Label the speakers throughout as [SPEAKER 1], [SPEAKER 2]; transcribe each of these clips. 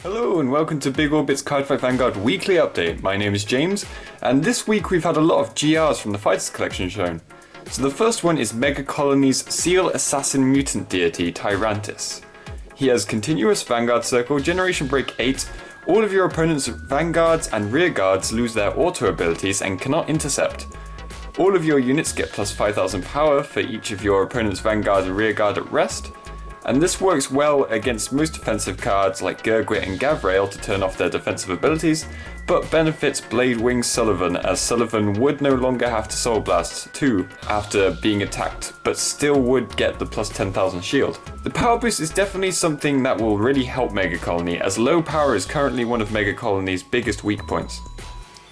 [SPEAKER 1] Hello and welcome to Big Orbit's Cardfight Vanguard weekly update. My name is James, and this week we've had a lot of GRs from the Fighters collection shown. So the first one is Mega Colonies Seal Assassin Mutant Deity Tyrantis. He has continuous Vanguard Circle, Generation Break 8, all of your opponent's Vanguards and Rear Guards lose their auto abilities and cannot intercept. All of your units get plus 5000 power for each of your opponent's Vanguard and Rear Guard at rest. And this works well against most defensive cards like Gurgwit and Gavrail to turn off their defensive abilities, but benefits Bladewing Sullivan, as Sullivan would no longer have to Soul Blast 2 after being attacked, but still would get the plus 10,000 shield. The power boost is definitely something that will really help Mega Colony, as low power is currently one of Mega Colony's biggest weak points.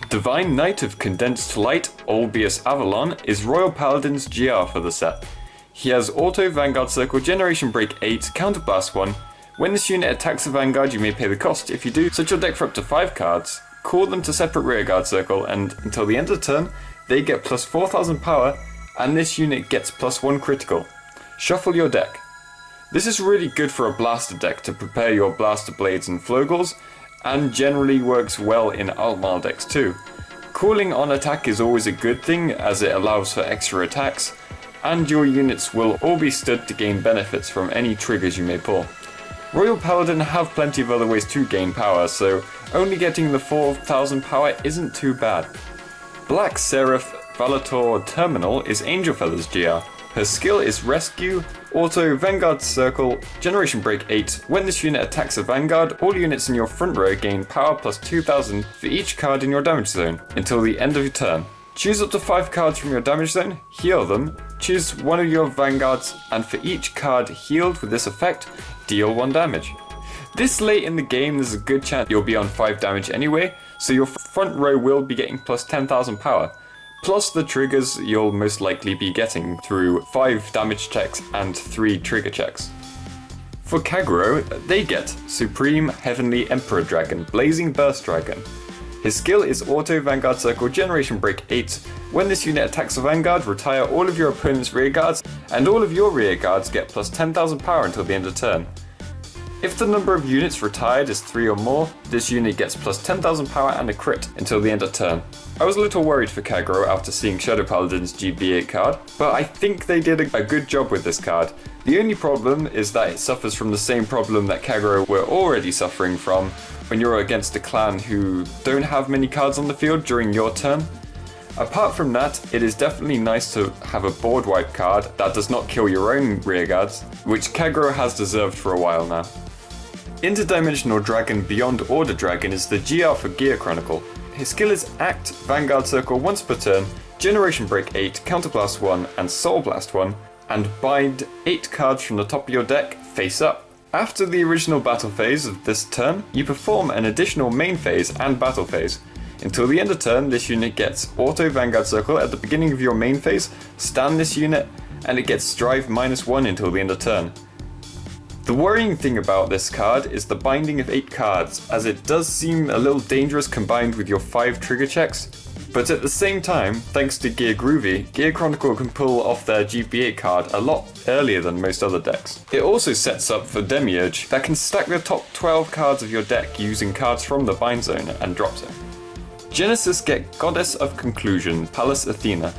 [SPEAKER 1] Divine Knight of Condensed Light, Olbius Avalon, is Royal Paladin's GR for the set. He has Auto Vanguard Circle, Generation Break 8, Counterblast 1. When this unit attacks a Vanguard, you may pay the cost. If you do, set your deck for up to 5 cards, call them to separate Rearguard Circle, and until the end of the turn, they get plus 4000 power, and this unit gets plus 1 critical. Shuffle your deck. This is really good for a Blaster deck to prepare your Blaster Blades and Flogels, and generally works well in Altmile decks too. Calling on attack is always a good thing, as it allows for extra attacks, and your units will all be stood to gain benefits from any triggers you may pull. Royal Paladin have plenty of other ways to gain power, so only getting the 4000 power isn't too bad. Black Seraph Valator Terminal is Angel Feather's GR. Her skill is Rescue, Auto Vanguard Circle, Generation Break 8. When this unit attacks a Vanguard, all units in your front row gain power plus 2000 for each card in your damage zone until the end of your turn. Choose up to 5 cards from your damage zone, heal them, choose one of your Vanguards, and for each card healed with this effect, deal 1 damage. This late in the game, there's a good chance you'll be on 5 damage anyway, so your front row will be getting plus 10,000 power, plus the triggers you'll most likely be getting through 5 damage checks and 3 trigger checks. For Kagura, they get Supreme Heavenly Emperor Dragon, Blazing Burst Dragon. His skill is Auto Vanguard Circle, Generation Break 8. When this unit attacks a Vanguard, retire all of your opponent's rear guards, and all of your rear guards get plus 10,000 power until the end of turn. If the number of units retired is 3 or more, this unit gets plus 10,000 power and a crit until the end of turn. I was a little worried for Kagura after seeing Shadow Paladin's GB8 card, but I think they did a good job with this card. The only problem is that it suffers from the same problem that Kagura were already suffering from when you're against a clan who don't have many cards on the field during your turn. Apart from that, it is definitely nice to have a board wipe card that does not kill your own rearguards, which Kagura has deserved for a while now. Interdimensional Dragon Beyond Order Dragon is the GR for Gear Chronicle. His skill is Act Vanguard Circle once per turn, Generation Break 8, Counterblast 1 and Soul Blast 1, and bind 8 cards from the top of your deck face up. After the original battle phase of this turn, you perform an additional main phase and battle phase. Until the end of turn, this unit gets Auto Vanguard Circle at the beginning of your main phase, stand this unit, and it gets Strive -1 until the end of turn. The worrying thing about this card is the binding of 8 cards, as it does seem a little dangerous combined with your 5 trigger checks. But at the same time, thanks to Gear Groovy, Gear Chronicle can pull off their GB8 card a lot earlier than most other decks. It also sets up for Demiurge that can stack the top 12 cards of your deck using cards from the bind zone and drop zone. Genesis get Goddess of Conclusion, Pallas Athena.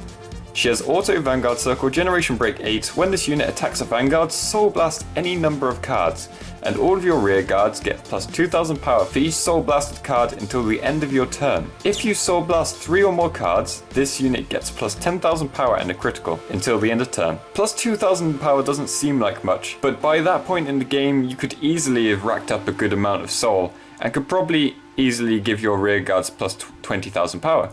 [SPEAKER 1] She has Auto Vanguard Circle, Generation Break 8. When this unit attacks a Vanguard, Soul Blast any number of cards, and all of your rear guards get plus 2000 power for each Soul Blasted card until the end of your turn. If you Soul Blast 3 or more cards, this unit gets plus 10,000 power and a critical until the end of turn. Plus 2000 power doesn't seem like much, but by that point in the game you could easily have racked up a good amount of soul, and could probably easily give your rear guards plus 20,000 power.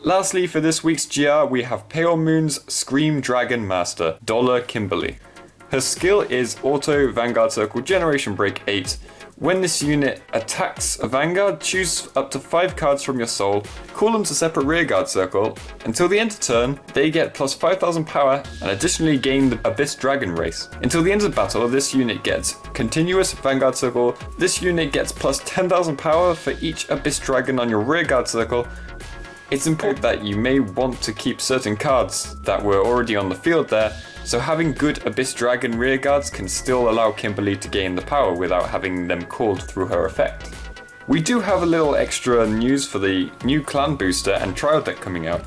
[SPEAKER 1] Lastly, for this week's GR, we have Pale Moon's Scream Dragon Master, Dollar Kimberly. Her skill is Auto Vanguard Circle, Generation Break 8. When this unit attacks a Vanguard, choose up to 5 cards from your soul, call them to separate Rearguard Circle. Until the end of turn, they get plus 5000 power and additionally gain the Abyss Dragon race. Until the end of battle, this unit gets Continuous Vanguard Circle. This unit gets plus 10,000 power for each Abyss Dragon on your Rearguard Circle. It's important that you may want to keep certain cards that were already on the field there, so having good Abyss Dragon rearguards can still allow Kimberly to gain the power without having them called through her effect. We do have a little extra news for the new clan booster and trial deck coming out.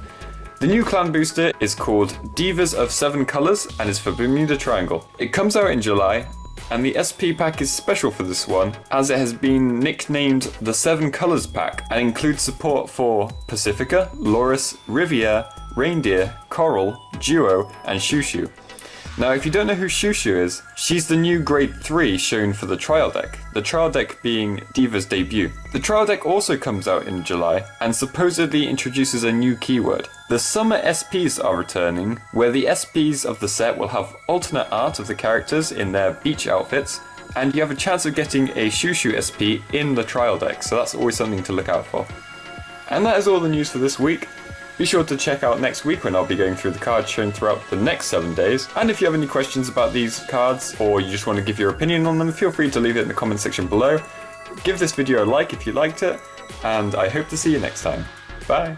[SPEAKER 1] The new clan booster is called Divas of 7 Colors and is for Bermuda Triangle. It comes out in July, and the SP pack is special for this one as it has been nicknamed the 7 Colors pack and includes support for Pacifica, Loris, Riviere, Reindeer, Coral, Duo and Shushu. Now if you don't know who Shushu is, she's the new grade 3 shown for the trial deck, the trial deck being Diva's debut. The trial deck also comes out in July and supposedly introduces a new keyword. The summer SPs are returning, where the SPs of the set will have alternate art of the characters in their beach outfits, and you have a chance of getting a Shushu SP in the trial deck, so that's always something to look out for. And that is all the news for this week. Be sure to check out next week when I'll be going through the cards shown throughout the next 7 days. And if you have any questions about these cards, or you just want to give your opinion on them, feel free to leave it in the comment section below. Give this video a like if you liked it, and I hope to see you next time. Bye!